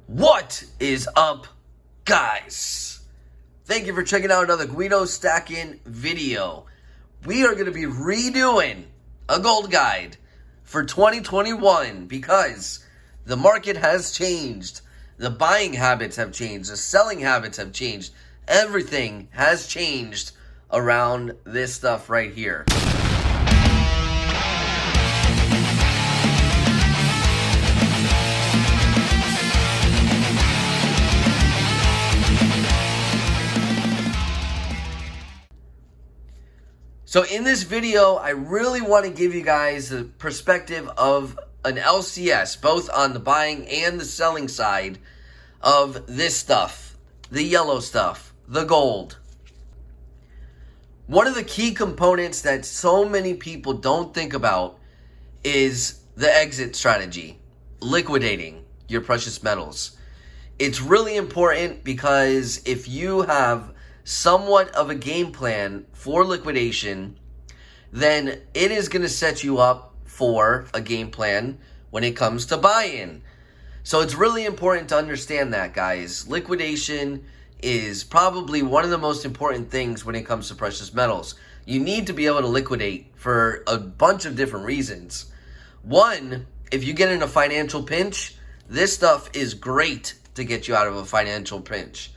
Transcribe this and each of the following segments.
What is up, guys? Thank you for checking out another GuidoStackin video. We are going to be redoing a gold guide for 2021 because the market has changed. The buying habits have changed. The selling habits have changed. Everything has changed around this stuff right here. So in this video, I really want to give you guys the perspective of an LCS, both on the buying and the selling side of this stuff, the yellow stuff, the gold. One of the key components that so many people don't think about is the exit strategy, liquidating your precious metals. It's really important because if you have somewhat of a game plan for liquidation, then it is going to set you up for a game plan when it comes to buy-in. So it's really important to understand that, guys. Liquidation is probably one of the most important things when it comes to precious metals. You need to be able to liquidate for a bunch of different reasons. One, if you get in a financial pinch, this stuff is great to get you out of a financial pinch.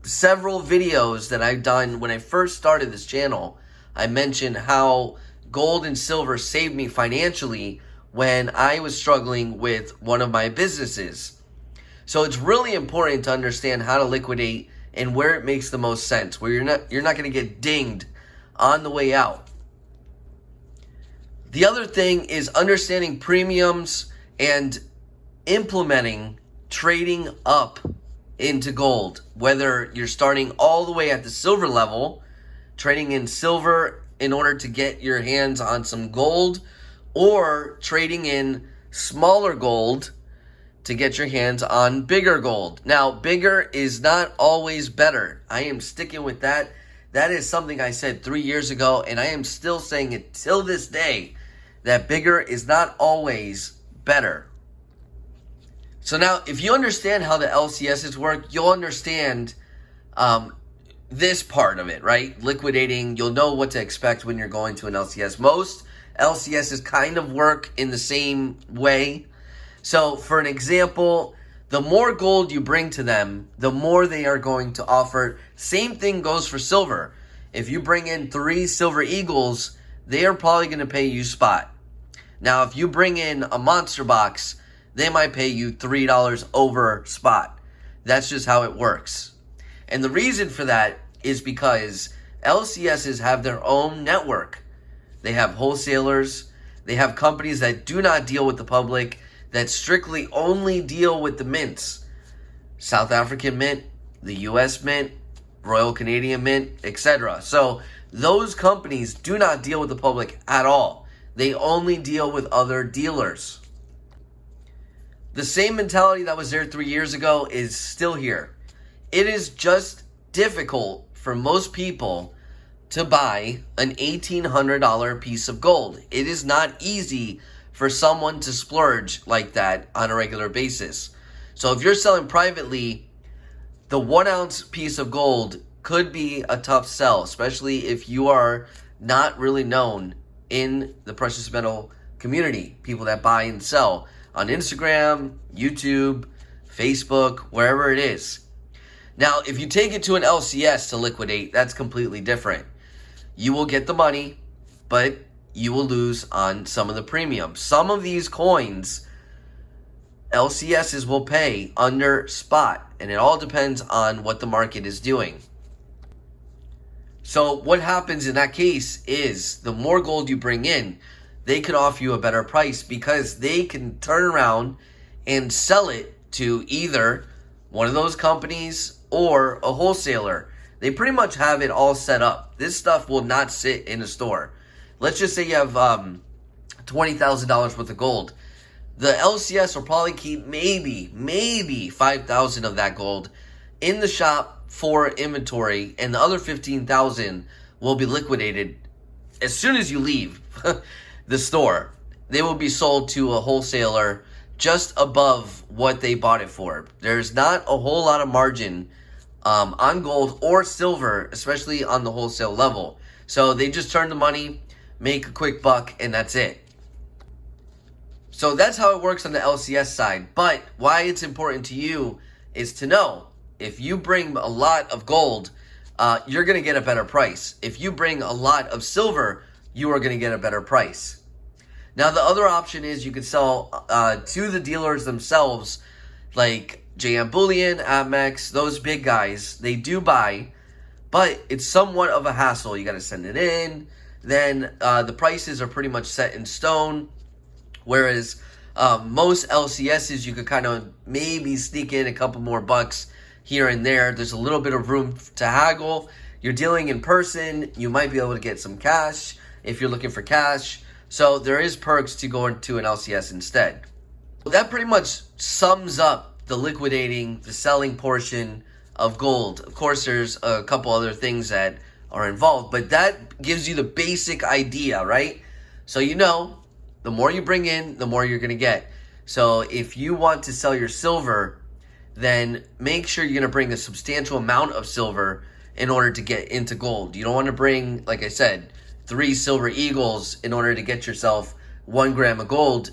Several videos that I've done when I first started this channel, I mentioned how gold and silver saved me financially when I was struggling with one of my businesses. So it's really important to understand how to liquidate and where it makes the most sense, where you're not going to get dinged on the way out. The other thing is understanding premiums and implementing trading up into gold, whether you're starting all the way at the silver level, trading in silver in order to get your hands on some gold, or trading in smaller gold to get your hands on bigger gold. Now, bigger is not always better. I am sticking with that. That is something I said 3 years ago, and I am still saying it till this day, that bigger is not always better. So now, if you understand how the LCSs work, you'll understand this part of it, right? Liquidating, you'll know what to expect when you're going to an LCS. Most LCSs kind of work in the same way. So, for an example, the more gold you bring to them, the more they are going to offer. Same thing goes for silver. If you bring in 3 silver eagles, they are probably going to pay you spot. Now, if you bring in a monster box, they might pay you $3 over spot. That's just how it works. And the reason for that is because LCSs have their own network. They have wholesalers. They have companies that do not deal with the public, that strictly only deal with the mints. South African Mint, the US Mint, Royal Canadian Mint, etc. So those companies do not deal with the public at all. They only deal with other dealers. The same mentality that was there 3 years ago is still here. It is just difficult for most people to buy an $1,800 piece of gold. It is not easy for someone to splurge like that on a regular basis. So if you're selling privately, the 1 ounce piece of gold could be a tough sell, especially if you are not really known in the precious metal community, people that buy and sell on Instagram, YouTube, Facebook, wherever it is. Now, if you take it to an LCS to liquidate, that's completely different. You will get the money, but you will lose on some of the premium. Some of these coins, LCSs will pay under spot, and it all depends on what the market is doing. So what happens in that case is the more gold you bring in, they could offer you a better price because they can turn around and sell it to either one of those companies or a wholesaler. They pretty much have it all set up. This stuff will not sit in a store. Let's just say you have $20,000 worth of gold. The LCS will probably keep maybe $5,000 of that gold in the shop for inventory, and the other $15,000 will be liquidated as soon as you leave the store. They will be sold to a wholesaler just above what they bought it for. There's not a whole lot of margin on gold or silver, especially on the wholesale level. So they just turn the money, make a quick buck, and that's it. So that's how it works on the LCS side. But why it's important to you is to know, if you bring a lot of gold, you're going to get a better price. If you bring a lot of silver, you are going to get a better price. Now, the other option is you could sell to the dealers themselves, like JM Bullion, Amex, those big guys. They do buy, but it's somewhat of a hassle. You got to send it in. Then the prices are pretty much set in stone. Whereas most LCSs, you could kind of maybe sneak in a couple more bucks here and there. There's a little bit of room to haggle. You're dealing in person. You might be able to get some cash if you're looking for cash. So there is perks to going to an LCS instead. That pretty much sums up the liquidating, the selling portion of gold. Of course, there's a couple other things that are involved, but that gives you the basic idea, right? So you know, the more you bring in, the more you're going to get. So if you want to sell your silver, then make sure you're going to bring a substantial amount of silver in order to get into gold. You don't want to bring, like I said, 3 silver eagles in order to get yourself 1 gram of gold.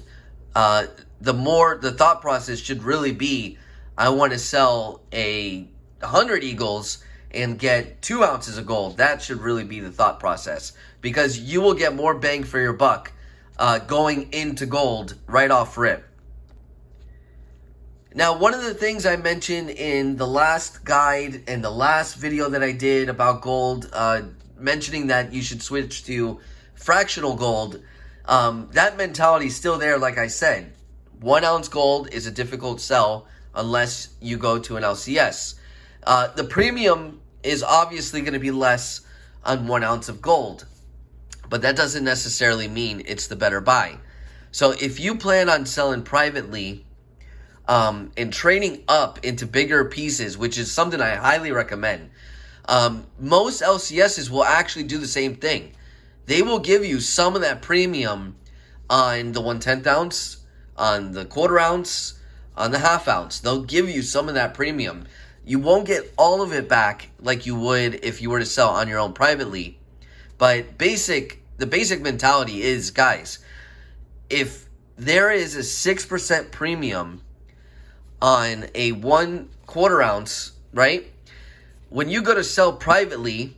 The thought process should really be, I want to sell 100 eagles and get 2 ounces of gold. That should really be the thought process, because you will get more bang for your buck going into gold right off rip. Now, one of the things I mentioned in the last guide and the last video that I did about gold, mentioning that you should switch to fractional gold, that mentality is still there. Like I said, 1 ounce gold is a difficult sell unless you go to an LCS. The premium is obviously going to be less on 1 ounce of gold, but that doesn't necessarily mean it's the better buy. So if you plan on selling privately and trading up into bigger pieces, which is something I highly recommend, most LCSs will actually do the same thing. They will give you some of that premium on the 1/10 ounce, on the 1/4 ounce, on the 1/2 ounce. They'll give you some of that premium. You won't get all of it back like you would if you were to sell on your own privately. But the basic mentality is, guys, if there is a 6% premium on a 1/4 ounce, right? When you go to sell privately,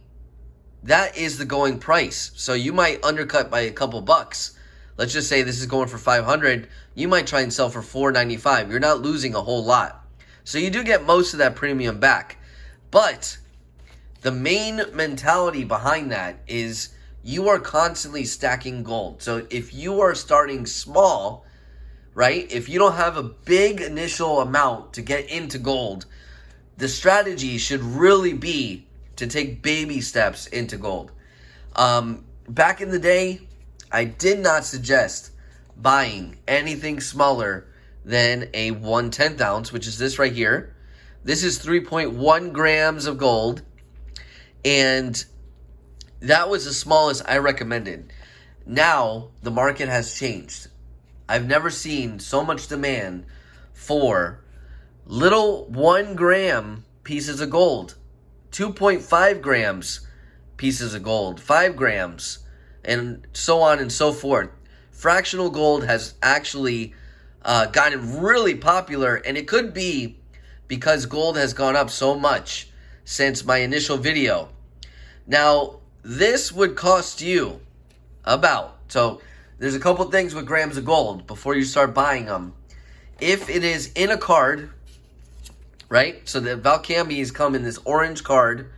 that is the going price. So you might undercut by a couple bucks. Let's just say this is going for 500. You might try and sell for 495. You're not losing a whole lot. So you do get most of that premium back. But the main mentality behind that is you are constantly stacking gold. So if you are starting small, right? If you don't have a big initial amount to get into gold, the strategy should really be to take baby steps into gold. Back in the day, I did not suggest buying anything smaller than a 1/10 ounce, which is this right here. This is 3.1 grams of gold, and that was the smallest I recommended. Now, the market has changed. I've never seen so much demand for little 1 gram pieces of gold, 2.5 grams pieces of gold, 5 grams, and so on and so forth. Fractional gold has actually gotten really popular, and it could be because gold has gone up so much since my initial video. Now, this would cost you so there's a couple things with grams of gold before you start buying them. If it is in a card, right? So the Valcambis come in this orange card,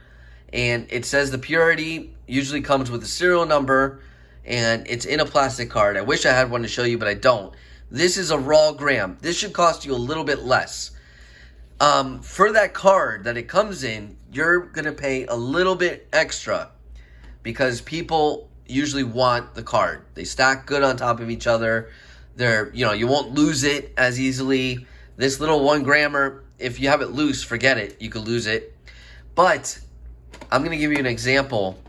and it says the purity usually comes with a serial number, and it's in a plastic card. I wish I had one to show you, but I don't. This is a raw gram. This should cost you a little bit less. For that card that it comes in, you're going to pay a little bit extra because people usually want the card. They stack good on top of each other. You won't lose it as easily. This little 1 grammer, if you have it loose, forget it. You could lose it. But I'm going to give you an example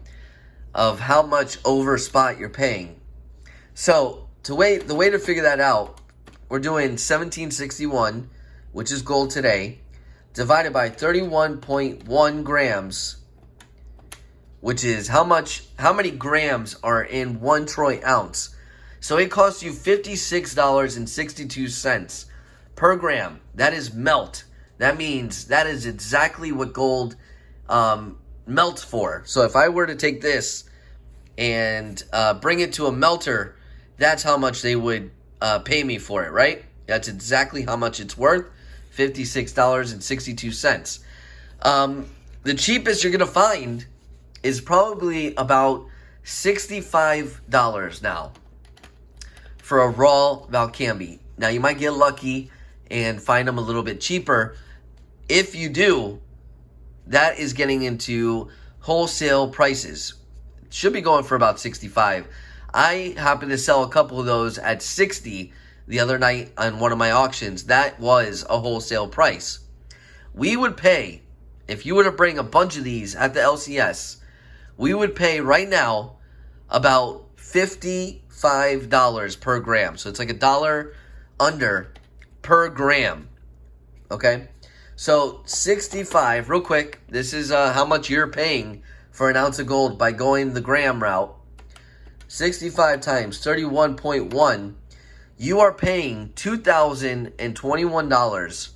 of how much over spot you're paying. So the way to figure that out we're doing 1761, which is gold today, divided by 31.1 grams, which is how many grams are in 1 troy ounce. So it costs you $56.62 per gram. That is melt. That means that is exactly what gold melts for. So if I were to take this and bring it to a melter, that's how much they would pay me for it, right? That's exactly how much it's worth, $56.62. The cheapest you're going to find is probably about $65 now for a raw Valcambi. Now, you might get lucky and find them a little bit cheaper. If you do, that is getting into wholesale prices. It should be going for about 65. I happened to sell a couple of those at 60 the other night on one of my auctions. That was a wholesale price. We would pay, if you were to bring a bunch of these at the LCS, we would pay right now about $55 per gram. So it's like $1 under per gram. Okay? So 65, real quick, this is how much you're paying for an ounce of gold by going the gram route. 65 times 31.1, you are paying $2,021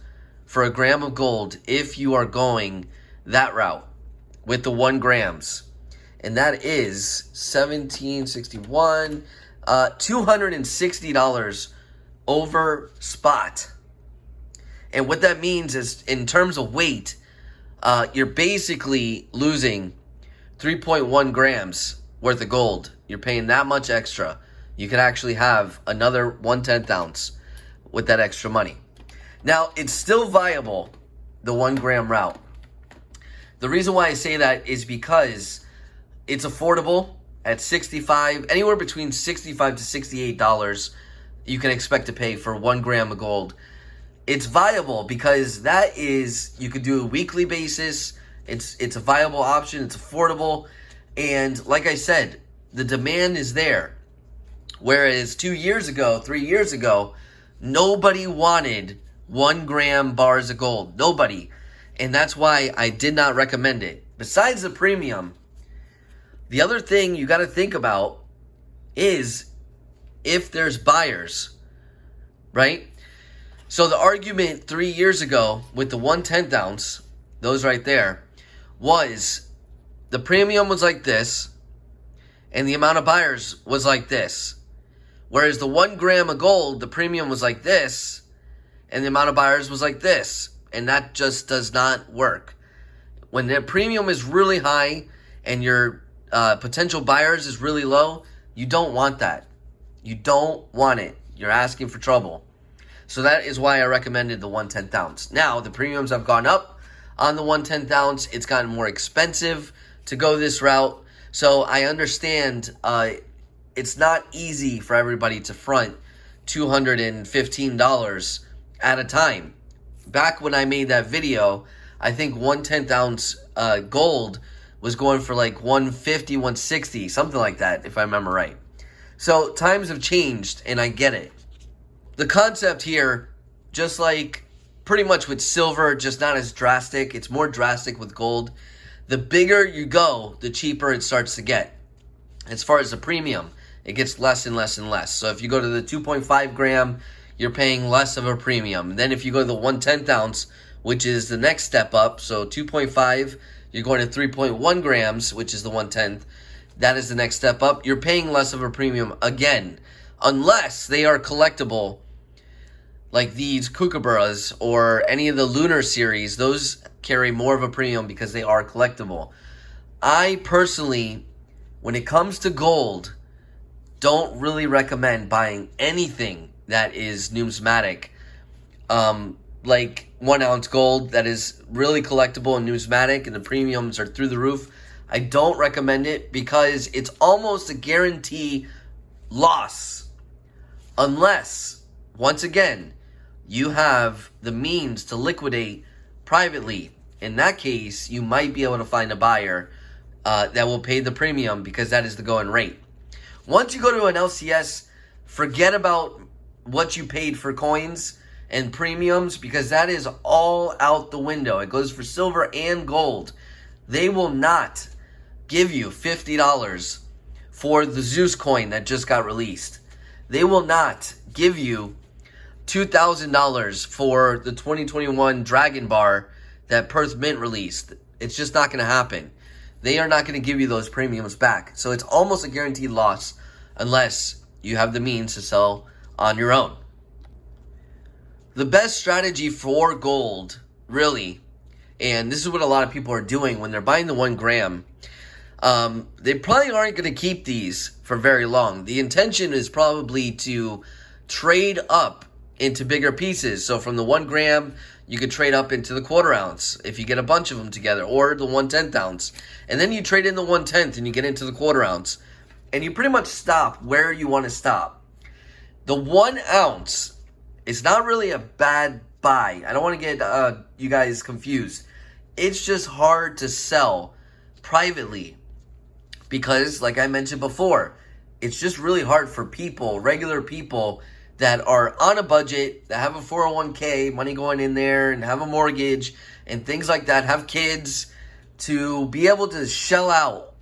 for a gram of gold if you are going that route with the 1 grams. And that is 1761, $260 over spot. And what that means is, in terms of weight, you're basically losing 3.1 grams worth of gold. You're paying that much extra. You could actually have another 1/10 ounce with that extra money. Now, it's still viable, the 1 gram route. The reason why I say that is because it's affordable at 65, anywhere between $65 to $68 you can expect to pay for 1 gram of gold. It's viable because that is, you could do a weekly basis. It's a viable option. It's affordable. And like I said, the demand is there. Whereas 2 years ago, 3 years ago, nobody wanted 1 gram bars of gold. Nobody. And that's why I did not recommend it. Besides the premium, the other thing you got to think about is if there's buyers, right? So the argument 3 years ago with the 1/10 ounce, those right there, was the premium was like this and the amount of buyers was like this. Whereas the 1 gram of gold, the premium was like this and the amount of buyers was like this. And that just does not work. When the premium is really high and your potential buyers is really low, you don't want that. You don't want it. You're asking for trouble. So that is why I recommended the 1/10 ounce. Now, the premiums have gone up on the 1/10 ounce. It's gotten more expensive to go this route. So I understand it's not easy for everybody to front $215 at a time. Back when I made that video, I think 1/10 ounce gold was going for like $150, $160, something like that, if I remember right. So times have changed, and I get it. The concept here, just like pretty much with silver, just not as drastic. It's more drastic with gold. The bigger you go, the cheaper it starts to get. As far as the premium, it gets less and less and less. So if you go to the 2.5 gram, you're paying less of a premium. And then if you go to the 1/10 ounce, which is the next step up, so 2.5, you're going to 3.1 grams, which is the 1/10. That is the next step up. You're paying less of a premium again, unless they are collectible, like these kookaburras or any of the lunar series. Those carry more of a premium because they are collectible. I personally, when it comes to gold, don't really recommend buying anything that is numismatic. Like 1 ounce gold that is really collectible and numismatic and the premiums are through the roof. I don't recommend it because it's almost a guarantee loss. Unless, once again, you have the means to liquidate privately. In that case, you might be able to find a buyer that will pay the premium because that is the going rate. Once you go to an LCS, forget about what you paid for coins and premiums, because that is all out the window. It goes for silver and gold. They will not give you $50 for the Zeus coin that just got released. They will not give you $2,000 for the 2021 Dragon Bar that Perth Mint released. It's just not going to happen. They are not going to give you those premiums back. So it's almost a guaranteed loss unless you have the means to sell on your own. The best strategy for gold, really, and this is what a lot of people are doing when they're buying the 1 gram, they probably aren't going to keep these for very long. The intention is probably to trade up into bigger pieces. So from the 1 gram, you could trade up into the 1/4 ounce if you get a bunch of them together, or the 1/10 ounce. And then you trade in the 1/10 and you get into the 1/4 ounce. And you pretty much stop where you want to stop. The 1 ounce is not really a bad buy. I don't want to get you guys confused. It's just hard to sell privately because, like I mentioned before, it's just really hard for people, regular people that are on a budget, that have a 401k, money going in there, and have a mortgage, and things like that, have kids, to be able to shell out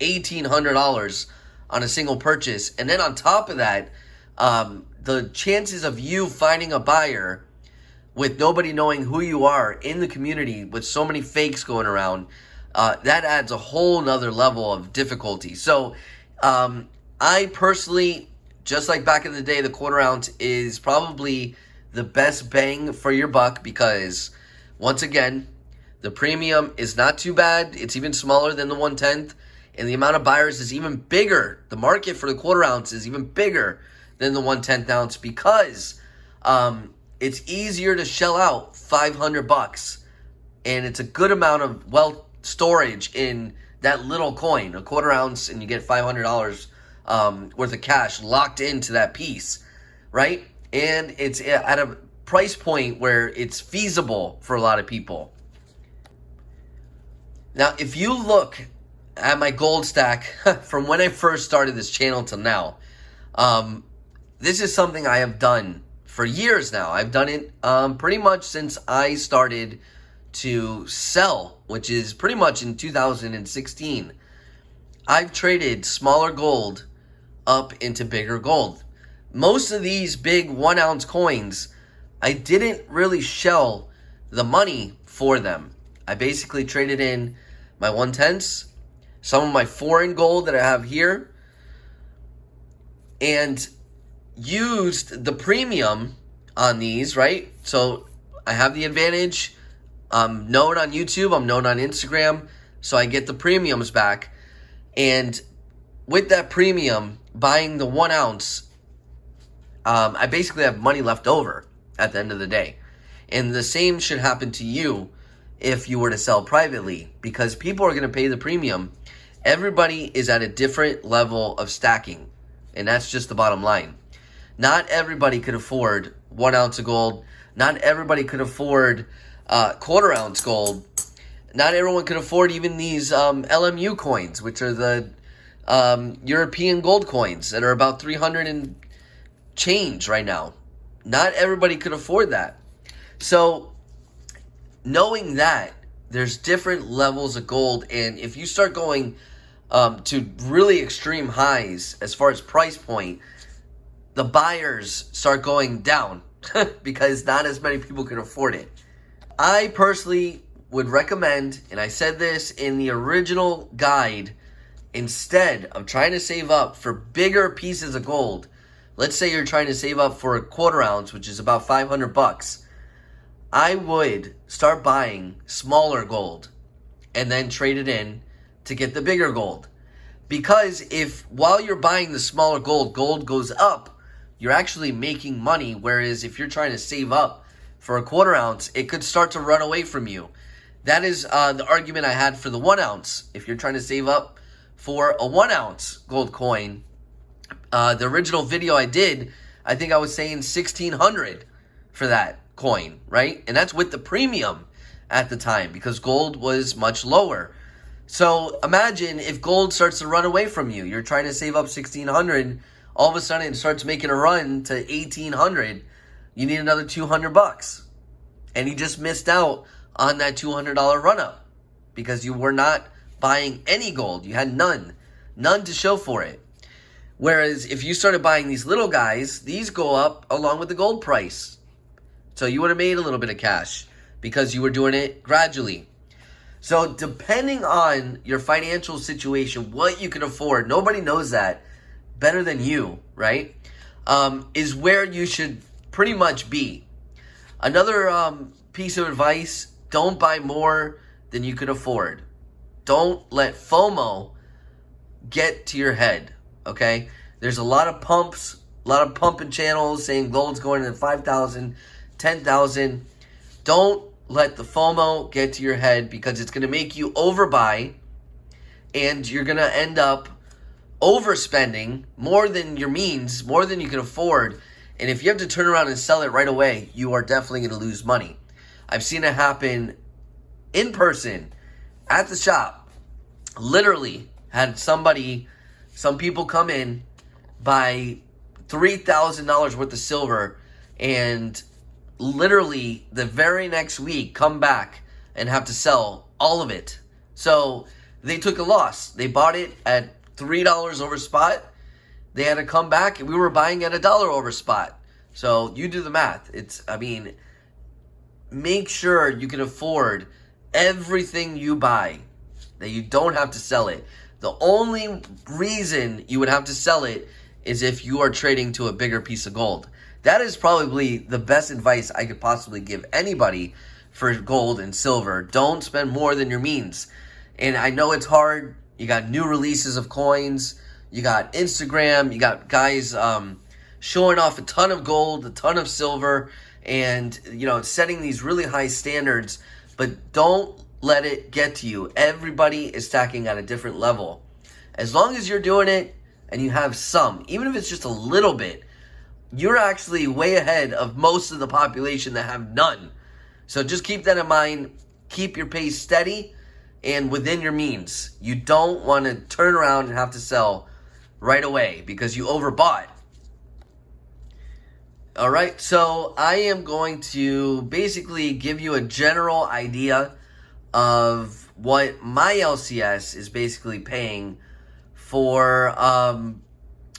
$1,800 on a single purchase. And then on top of that, the chances of you finding a buyer with nobody knowing who you are in the community, with so many fakes going around, that adds a whole nother level of difficulty. So I personally, just like back in the day, the 1/4 ounce is probably the best bang for your buck because, once again, the premium is not too bad. It's even smaller than the 1/10, and the amount of buyers is even bigger. The market for the 1/4 ounce is even bigger than the 1/10 ounce because it's easier to shell out $500, and it's a good amount of wealth storage in that little coin, a 1/4 ounce, and you get $500 worth of cash locked into that piece, right? And it's at a price point where it's feasible for a lot of people. Now, if you look at my gold stack from when I first started this channel till now, this is something I have done for years now. I've done it pretty much since I started to sell, which is pretty much in 2016. I've traded smaller gold up into bigger gold. Most of these big 1 ounce coins, I didn't really shell the money for them. I basically traded in my 1/10s, some of my foreign gold that I have here, and used the premium on these, right? So I have the advantage. I'm known on YouTube, I'm known on Instagram, so I get the premiums back. And with that premium, buying the 1 ounce, I basically have money left over at the end of the day. And the same should happen to you if you were to sell privately, because people are going to pay the premium. Everybody is at a different level of stacking, and that's just the bottom line. Not everybody could afford 1 ounce of gold. Not everybody could afford 1/4 ounce gold. Not everyone could afford even these LMU coins, which are the European gold coins that are about 300 and change right now. Not everybody could afford that. So knowing that there's different levels of gold, and if you start going to really extreme highs as far as price point, the buyers start going down because not as many people can afford it. I personally would recommend, and I said this in the original guide, instead of trying to save up for bigger pieces of gold, let's say you're trying to save up for a 1/4 ounce, which is about $500, I would start buying smaller gold and then trade it in to get the bigger gold. Because if while you're buying the smaller gold, gold goes up, you're actually making money. Whereas if you're trying to save up for a 1/4 ounce, it could start to run away from you. That is the argument I had for the 1 ounce. If you're trying to save up for a 1 ounce gold coin, the original video I did, I think I was saying $1,600 for that coin, right? And that's with the premium at the time because gold was much lower. So imagine if gold starts to run away from you. You're trying to save up $1,600 all of a sudden it starts making a run to 1,800, you need another $200. And you just missed out on that $200 run up because you were not buying any gold. You had none to show for it. Whereas if you started buying these little guys, these go up along with the gold price. So you would have made a little bit of cash because you were doing it gradually. So depending on your financial situation, what you can afford, nobody knows that better than you, right? Is where you should pretty much be. Another piece of advice, don't buy more than you can afford. Don't let FOMO get to your head, okay? There's a lot of pumps, a lot of pumping channels saying gold's going to 5,000, 10,000. Don't let the FOMO get to your head because it's going to make you overbuy and you're going to end up overspending more than your means, more than you can afford. And if you have to turn around and sell it right away, you are definitely going to lose money. I've seen it happen in person at the shop. Literally had some people come in, buy $3,000 worth of silver, and literally the very next week come back and have to sell all of it. So they took a loss. They bought it at $3 over spot. They had to come back, and we were buying at $1 over spot. So you do the math. Make sure you can afford everything you buy, that you don't have to sell it. The only reason you would have to sell it is if you are trading to a bigger piece of gold. That is probably the best advice I could possibly give anybody for gold and silver. Don't spend more than your means. And I know it's hard. You got new releases of coins. You got Instagram. You got guys showing off a ton of gold, a ton of silver, and setting these really high standards. But don't let it get to you. Everybody is stacking at a different level. As long as you're doing it and you have some, even if it's just a little bit, you're actually way ahead of most of the population that have none. So just keep that in mind. Keep your pace steady and within your means. You don't want to turn around and have to sell right away because you overbought. All right, so I am going to basically give you a general idea of what my LCS is basically paying for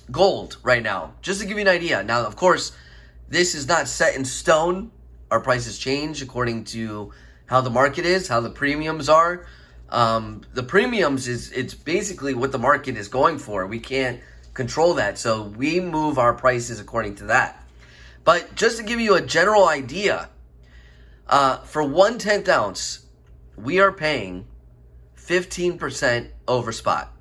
gold right now, just to give you an idea. Now, of course, this is not set in stone. Our prices change according to how the market is, how the premiums are. The premiums it's basically what the market is going for. We can't control that, so we move our prices according to that. But just to give you a general idea, for 1/10 ounce, we are paying 15% over spot.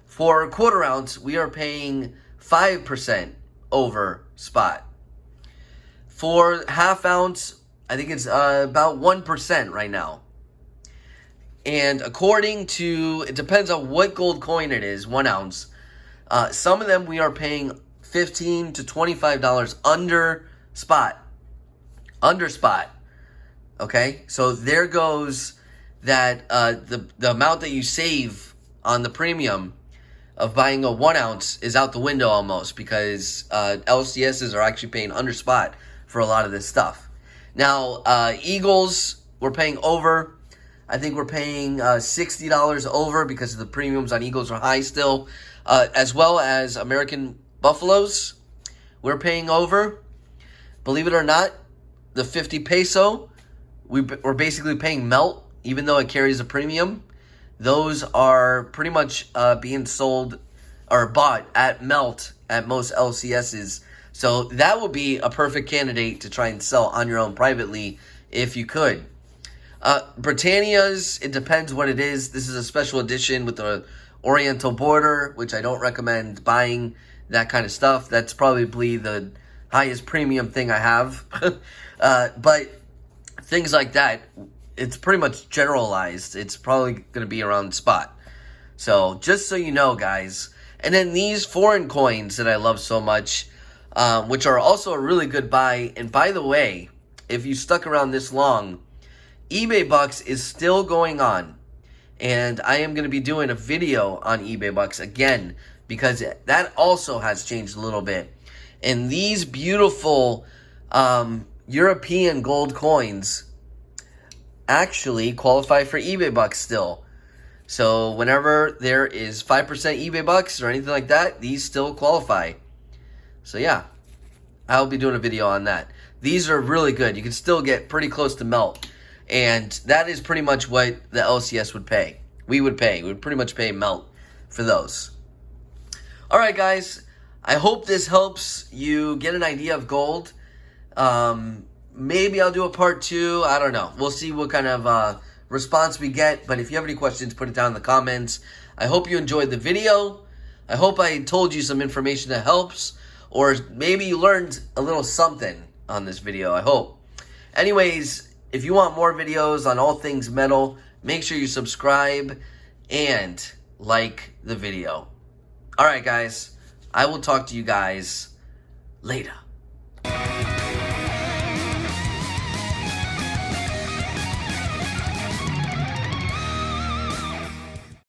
For a 1/4 ounce, we are paying 5% over spot. For 1/2 ounce, I think it's about 1% right now. And according to, it depends on what gold coin it is, 1 ounce. Some of them we are paying $15 to $25 under spot. Under spot. Okay, so there goes that the amount that you save on the premium of buying a 1 ounce is out the window almost, because LCSs are actually paying under spot for a lot of this stuff. Now, Eagles, we're paying over. I think we're paying $60 over because the premiums on Eagles are high still, as well as American Buffaloes, we're paying over. Believe it or not, the 50 peso, we're basically paying melt, even though it carries a premium. Those are pretty much being sold or bought at melt at most LCSs. So that would be a perfect candidate to try and sell on your own privately if you could. Britannia's, it depends what it is. This is a special edition with the Oriental border, which I don't recommend buying that kind of stuff. That's probably the highest premium thing I have. But things like that, it's pretty much generalized. It's probably going to be around spot. So just so you know, guys. And then these foreign coins that I love so much, which are also a really good buy. And by the way, if you stuck around this long, eBay Bucks is still going on. And I am going to be doing a video on eBay Bucks again because that also has changed a little bit. And these beautiful European gold coins actually qualify for eBay bucks still. So whenever there is 5% eBay bucks or anything like that, these still qualify. So yeah, I'll be doing a video on that. These are really good. You can still get pretty close to melt. And that is pretty much what the LCS would pay. We would pretty much pay melt for those. All right, guys. I hope this helps you get an idea of gold. Maybe I'll do a part 2. I don't know. We'll see what kind of response we get. But if you have any questions, put it down in the comments. I hope you enjoyed the video. I hope I told you some information that helps. Or maybe you learned a little something on this video. I hope. Anyways, if you want more videos on all things metal, make sure you subscribe and like the video. All right, guys. I will talk to you guys later.